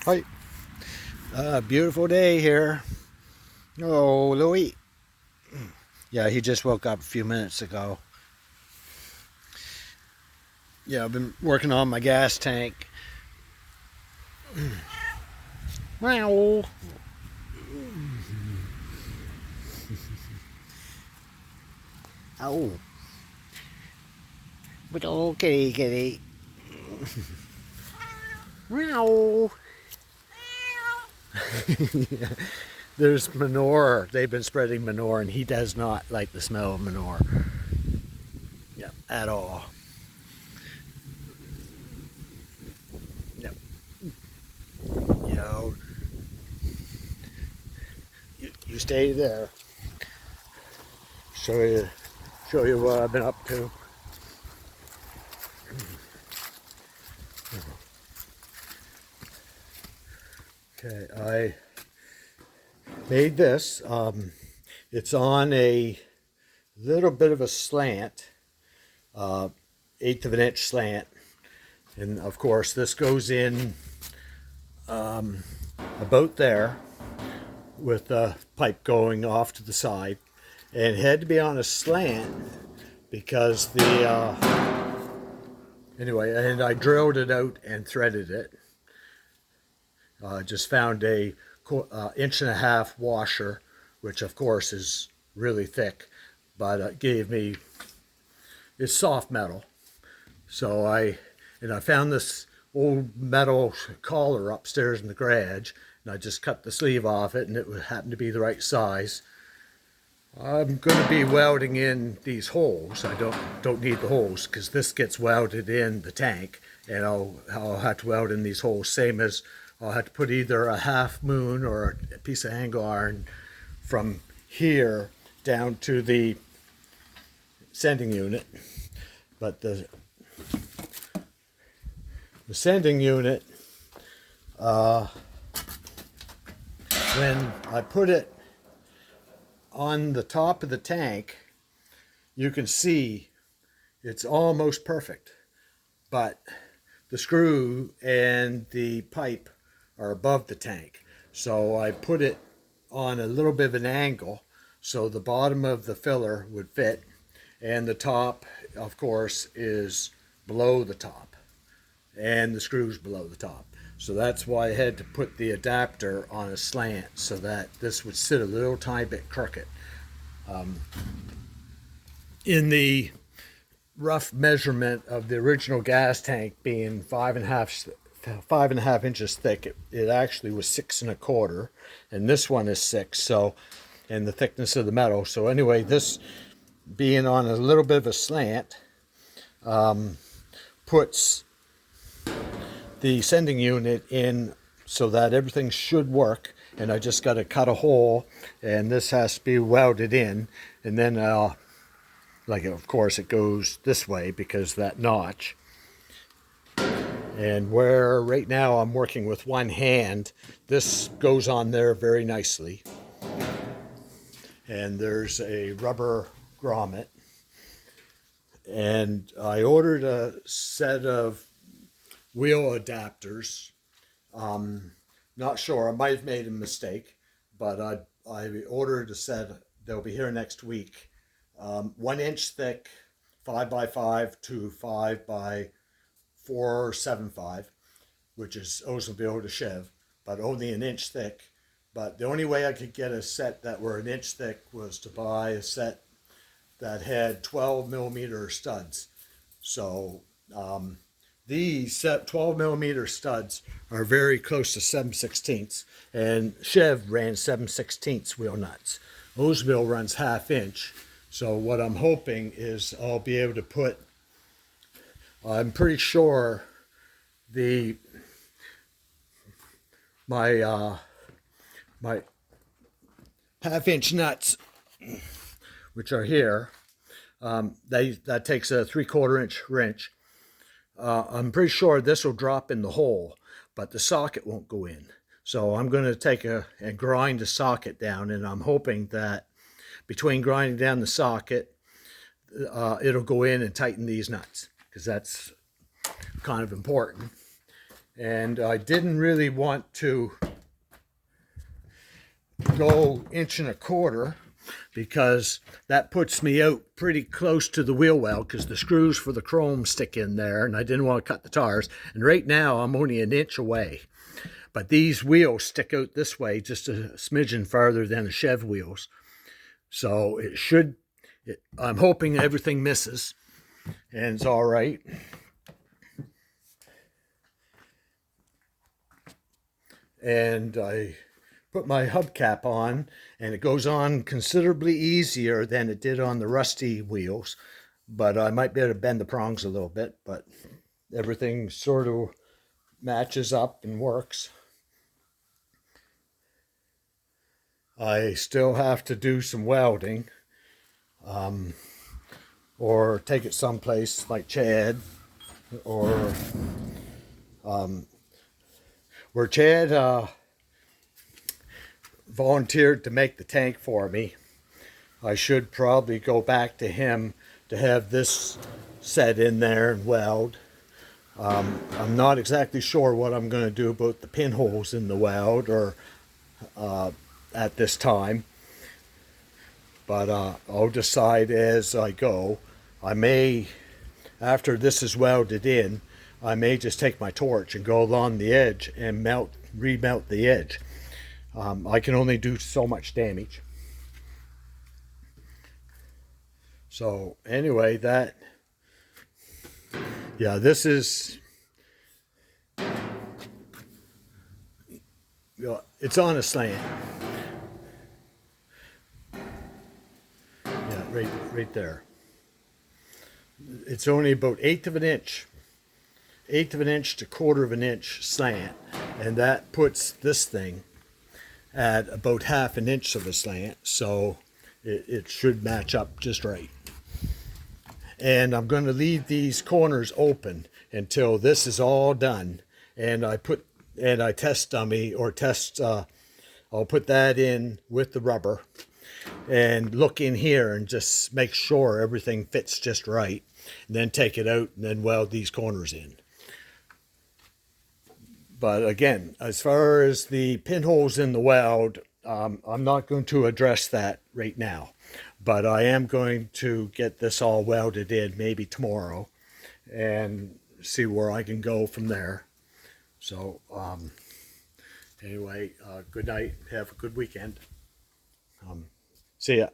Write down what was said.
Hi. Beautiful day here. Oh, Louis. Yeah, he just woke up a few minutes ago. Yeah, I've been working on my gas tank. Meow. Oh, but okay, kitty. Meow. There's manure. They've been spreading manure, and he does not like the smell of manure. Yeah, at all. Yep. Yo, you stay there. Show you, show you what I've been up to. Okay, I made this. It's on a little bit of a slant, eighth of an inch slant, and of course this goes in about there with the pipe going off to the side, and it had to be on a slant because anyway, and I drilled it out and threaded it. Just found a inch and a half washer, which of course is really thick, but it gave me, it's soft metal. So I found this old metal collar upstairs in the garage, and I just cut the sleeve off it, and it happened to be the right size. I'm going to be welding in these holes. I don't need the holes because this gets welded in the tank, and I'll have to weld in these holes, same as I'll have to put either a half moon or a piece of angle iron from here down to the sending unit. But the sending unit, when I put it on the top of the tank, you can see it's almost perfect, but the screw and the pipe are above the tank. So I put it on a little bit of an angle so the bottom of the filler would fit, and the top, of course, is below the top, and the screws below the top. So that's why I had to put the adapter on a slant so that this would sit a little tiny bit crooked. In the rough measurement of the original gas tank being 5.5 inches thick, it actually was 6.25, and this one is 6. So, and the thickness of the metal. So anyway, this being on a little bit of a slant puts the sending unit in so that everything should work, and I just got to cut a hole, and this has to be welded in, and then like, of course it goes this way because that notch, and where right now I'm working with one hand, this goes on there very nicely, and there's a rubber grommet, and I ordered a set of wheel adapters. Not sure, I might have made a mistake, but I ordered a set. They'll be here next week. 1 inch thick, 5x5 to 5x475, which is Oldsmobile to Chev, but only an inch thick. But the only way I could get a set that were an inch thick was to buy a set that had 12 millimeter studs. So these 12 millimeter studs are very close to 7/16, and Chev ran 7/16 wheel nuts. Oldsmobile runs half-inch. So what I'm hoping is I'll be able to put, I'm pretty sure the my half-inch nuts, which are here, that takes a 3/4 inch wrench. I'm pretty sure this will drop in the hole, but the socket won't go in. So I'm going to take and grind the socket down, and I'm hoping that between grinding down the socket, it'll go in and tighten these nuts, because that's kind of important. and I didn't really want to go 1.25 inches because that puts me out pretty close to the wheel well, because the screws for the chrome stick in there, and I didn't want to cut the tires. And right now I'm only 1 inch away, but these wheels stick out this way just a smidgen farther than the Chev wheels. So it should, I'm hoping everything misses and it's all right. And I put my hubcap on, and it goes on considerably easier than it did on the rusty wheels, but I might be able to bend the prongs a little bit, but everything sort of matches up and works. I still have to do some welding, or take it someplace like Chad, or where Chad volunteered to make the tank for me. I should probably go back to him to have this set in there and weld. I'm not exactly sure what I'm going to do about the pinholes in the weld, or at this time, but I'll decide as I go. I may, after this is welded in, I may just take my torch and go along the edge and remelt the edge. I can only do so much damage. So anyway, this is, it's on a slant. Yeah, right there. It's only about 1/8 of an inch. 1/8 of an inch to 1/4 of an inch slant, and that puts this thing at about 1/2 inch of a slant, so it should match up just right. And I'm going to leave these corners open until this is all done, and I test dummy, or test, I'll put that in with the rubber and look in here and just make sure everything fits just right, and then take it out and then weld these corners in. But again, as far as the pinholes in the weld, I'm not going to address that right now, but I am going to get this all welded in maybe tomorrow and see where I can go from there. So anyway, good night. Have a good weekend. See ya.